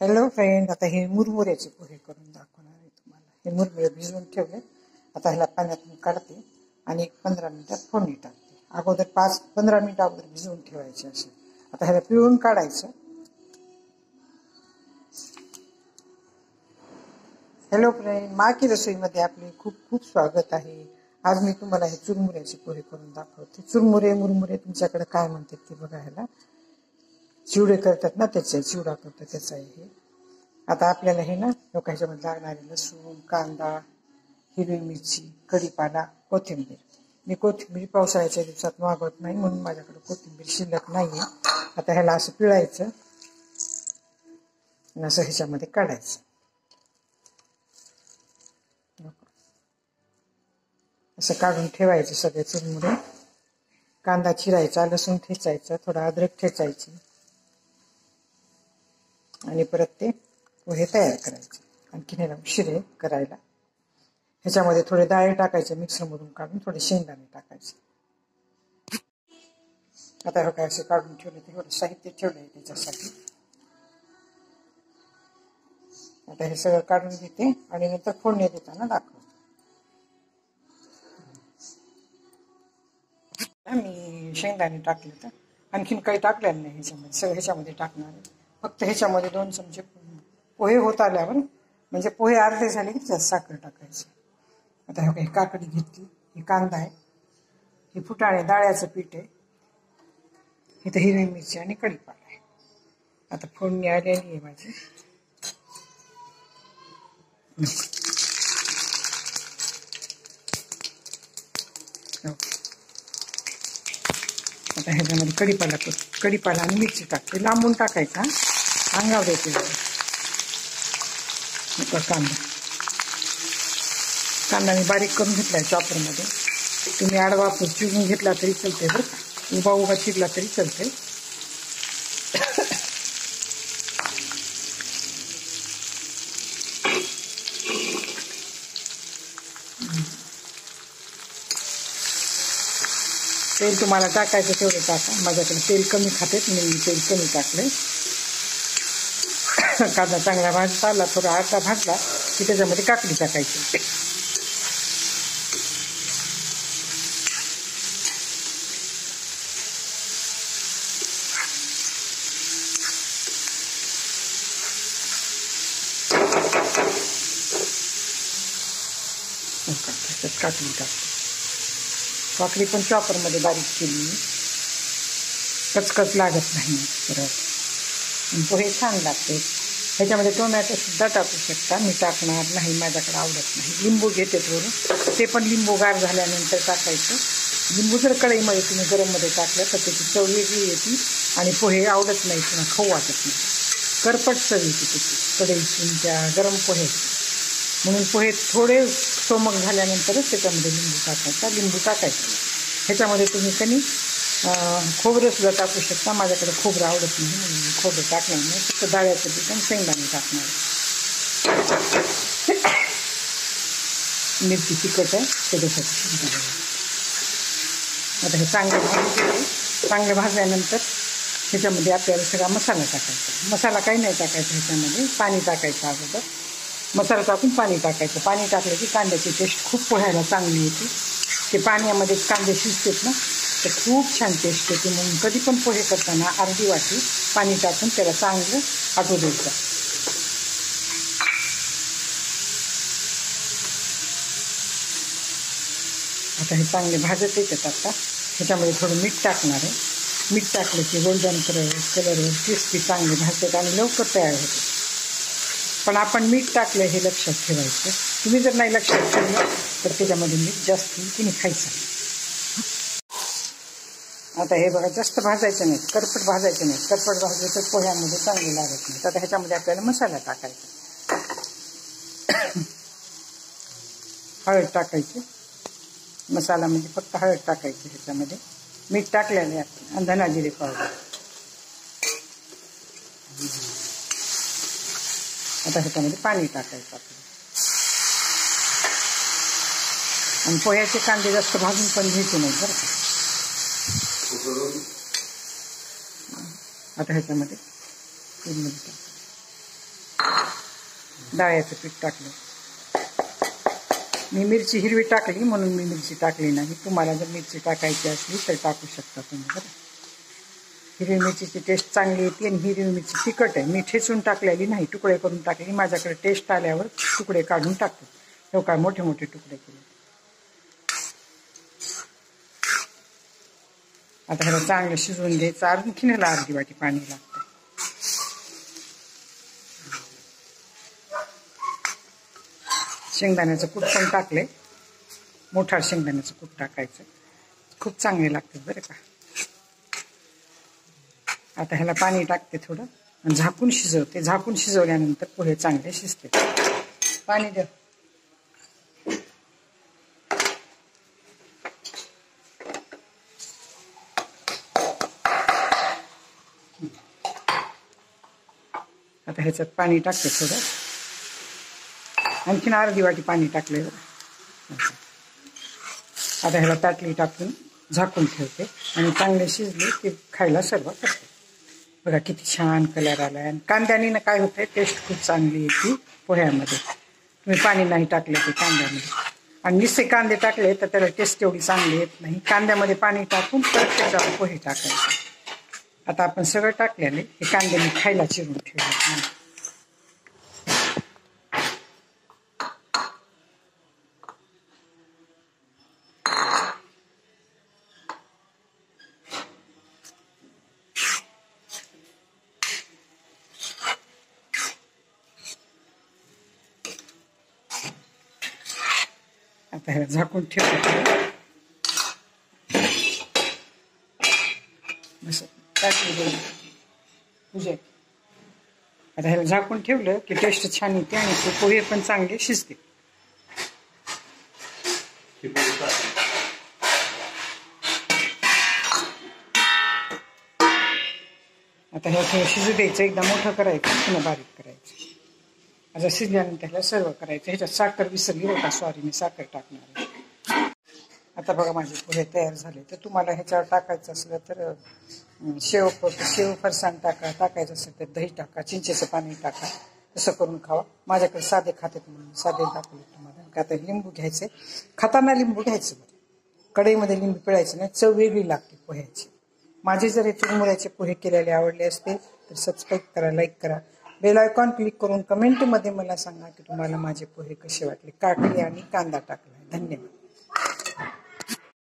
Hello friend, आता हे मुरमुऱ्याचे पोहे करून दाखवणार आहे तुम्हाला. हे मुरमुरे भिजवून ठेवले. आता ह्याला पाण्यातून काढते आणि 15 मिनिटात फोडणी टाकते. अगोदर 5-15 मिनिटं अगोदर भिजवून ठेवायचे असे. आता ह्याला पिळून काढायचं. हॅलो फ्रेंड, माकी रसोईमध्ये आपले खूप खूप स्वागत आहे. आज मी तुम्हाला हे चुरमुऱ्याचे पोहे करून दाखवते. चुरमुरे मुरमुरे तुमच्याकडे काय म्हणतात ते बघा. ह्याला चिवडे करतात ना, त्याचे चिवडा करतात त्याचा आहे हे. आता आपल्याला हे ना ह्याच्यामध्ये लागणारे लसूण, कांदा, हिरवी मिरची, कढीपाला, कोथिंबीर. मी कोथिंबीर पावसाळ्याच्या दिवसात मागवत नाही म्हणून माझ्याकडे कोथिंबीर शिल्लक नाहीये. आता ह्याला असं पिळायचं आणि असं ह्याच्यामध्ये काढायचं. असं काढून ठेवायचं सगळे चुरमुरे. कांदा चिरायचा, लसूण ठेचायचा, थोडा अद्रक ठेचायची आणि परत ते पोहे तयार करायचे. आणखी ह्याला उशीर आहे करायला. ह्याच्यामध्ये थोडे डाळे टाकायचे, मिक्सरमधून काढून थोडे शेंगदाणे टाकायचे. आता हे काय असे काढून ठेवले, ते थोडं साहित्य ठेवलंय त्याच्यासाठी. आता हे सगळं काढून घेते आणि नंतर फोडणी देताना दाखवते. मी शेंगदाणे टाकले, तर आणखीन काही टाकलेलं नाही ह्याच्यामध्ये. सगळं ह्याच्यामध्ये टाकणार आहे. फक्त ह्याच्यामध्ये 2 चमचे पोहे होत आल्यावर, म्हणजे पोहे अर्धे झाले की त्यात साखर टाकायची. आता हे काही काकडी घेतली, हे कांदा आहे, हे फुटाणे डाळ्याचं पीठ आहे, इथं हिरवी मिरची आणि कढीपाला आहे. आता फोडणी आलेली आहे माझी. आता ह्याच्यामध्ये कढीपाला आणि मिरची टाकते. लांबून टाकायचा, अंगावर द्यायचे. कांदा मी बारीक करून घेतलाय चॉपरमध्ये. तुम्ही आडवा चिरून घेतला तरी चालते बरं का, उभा चिरला तरी चालते. तेल तुम्हाला टाकायचं तेवढं टाका. माझ्याकडे तेल कमी खातेत, मी तेल कमी टाकले. कांदा चांगला भाजता आला, थोडा अर्धा भाजला की त्याच्यामध्ये काकडी टाकायची. काकडी टाकते. काकडी पण चॉपरमध्ये बारीक केली, कचकच लागत नाही परत. पोहे छान लागते. ह्याच्यामध्ये टोमॅटो सुद्धा टाकू शकता. मी टाकणार नाही, माझ्याकडे आवडत नाही. लिंबू घेते थोडं, ते पण लिंबू गार झाल्यानंतर टाकायचं. लिंबू जर कढईमध्ये तुम्ही गरममध्ये टाकलं तर त्याची चव वेगळी येते आणि पोहे आवडत नाही, पुन्हा खाऊ वाटत नाही. करपट चव येते त्याची कढईतून त्या गरम पोह्याची. म्हणून पोहे थोडे सोमक झाल्यानंतरच त्याच्यामध्ये लिंबू टाकायचा. लिंबू टाकायचं. ह्याच्यामध्ये तुम्ही कणी खोबरं सुद्धा टाकू शकता. माझ्याकडे खोबरं आवडत नाही म्हणून खोबरं टाकणार नाही. फक्त डाळ्याचं पीठ आणि शेंगदाणे टाकणार. मिरची तिखट आहे त्याच्यासाठी शेंगदाणे. आता हे चांगले भाजल्यानंतर ह्याच्यामध्ये आपल्याला सगळा मसाला टाकायचा. मसाला काही नाही टाकायचा, ह्याच्यामध्ये पाणी टाकायचं अगोदर. मसाला टाकून पाणी टाकायचं. पाणी टाकलं की कांद्याची टेस्ट खूप पोह्याला चांगली येते. ते पाण्यामध्ये कांदे शिजतात ना, तर खूप छान टेस्ट येते. म्हणून कधी पण पोहे करताना अर्धी वाटी पाणी टाकून त्याला चांगलं आटू द्यायचं. आता हे चांगले भाजत येतात. आता ह्याच्यामध्ये थोडं मीठ टाकणार आहे. मीठ टाकलं की गोल्डन कलरवर क्रिस्पी चांगले भाजतात आणि लवकर तयार होते. पण आपण मीठ टाकलं हे लक्षात ठेवायचं. तुम्ही जर नाही लक्षात ठेवलं तर त्याच्यामध्ये मीठ जास्त कुणी खायचं नाही. आता हे बघा, जास्त भाजायचं नाही, करपट भाजायचं नाही. करपट भाजलं तर पोह्यामध्ये चांगले लागत नाही. आता ह्याच्यामध्ये आपल्याला मसाला टाकायचा. हळद टाकायची. मसाला म्हणजे फक्त हळद टाकायची ह्याच्यामध्ये. मीठ टाकलेलं आहे आणि धना जिरे पावडर. आता ह्याच्यामध्ये पाणी टाकायचं आपलं. आणि पोह्याचे कांदे जास्त भाजून पण घ्यायचे नाही बरं का. आता ह्याच्यामध्ये टाकायचं. डाळ्याचं पीठ टाकलं. मी मिरची हिरवी टाकली म्हणून मी मिरची टाकली नाही. तुम्हाला जर मिरची टाकायची असली तर टाकू शकता तुम्ही. बरं, हिरवी मिरचीची टेस्ट चांगली येते आणि हिरवी मिरची तिखट आहे. मी ठेचून टाकलेली नाही, तुकडे करून टाकली. माझ्याकडे टेस्ट आल्यावर तुकडे काढून टाकतो. हे काय मोठे मोठे तुकडे केले. आता ह्याला चांगलं शिजवून घ्यायचं. आणखीन ह्याला अर्धी वाटी पाणी लागतं. शेंगदाण्याचं कूट पण टाकले. मोठा शेंगदाण्याचं कूट टाकायचं. खूप चांगले लागतात बरं का. आता ह्याला पाणी टाकते थोडं आणि झाकून शिजवते. झाकून शिजवल्यानंतर पोहे चांगले शिजते. पाणी द्या. आता ह्याच्यात पाणी टाकते थोडं. आणखीन अर्धी वाटी पाणी टाकले. आता ह्याला ताटली टाकून झाकून ठेवते आणि चांगले शिजले की खायला सुरुवात करते. बघा किती छान कलर आला आहे. आणि कांद्याने काय होतंय, टेस्ट खूप चांगली येते पोह्यामध्ये. तुम्ही पाणी नाही टाकले ते कांद्यामध्ये. आणि नुसते कांदे टाकले तर त्याला टेस्ट एवढी चांगली येत नाही. कांद्यामध्ये पाणी टाकून परत त्याच्यावर पोहे टाकायचे. आता आपण सगळं टाकलेले हे कांदे मी खायला चिरून ठेवले. आता ह्याला झाकून ठेवतो. बस टाकली तुझे. आता ह्याला झाकून ठेवलं की टेस्ट छान येते आणि ते पोहे पण चांगले शिजते. आता ह्या थोडं शिजू द्यायचं. एकदा मोठं करायचं पुन्हा बारीक करायचं. आता शिजल्यानंतर ह्याला सर्व करायचं. ह्याच्यात साखर विसरली होता, सॉरी, मी साखर टाकणार आहे. आता बघा माझे पोहे तयार झाले. तर तुम्हाला ह्याच्यावर टाकायचं असलं तर शेव फरसाण टाकायचं असेल तर दही टाका, चिंचेचं पाणी टाका. तसं करून खावा. माझ्याकडे साधे खातात म्हणून साधे दाखवले तुम्हाला. आता लिंबू घ्यायचे. खाताना लिंबू घ्यायचं. कढईमध्ये लिंबू पिळायचं नाही, चव वेगळी लागते पोह्याची. माझे जर हे चुरमुऱ्याचे पोहे केलेले आवडले असते तर सबस्क्राईब करा, लाईक करा, बेल आयकॉन क्लिक करून कमेंटमध्ये मला सांगा की तुम्हाला माझे पोहे कसे वाटले. काकडी आणि कांदा टाकला. धन्यवाद.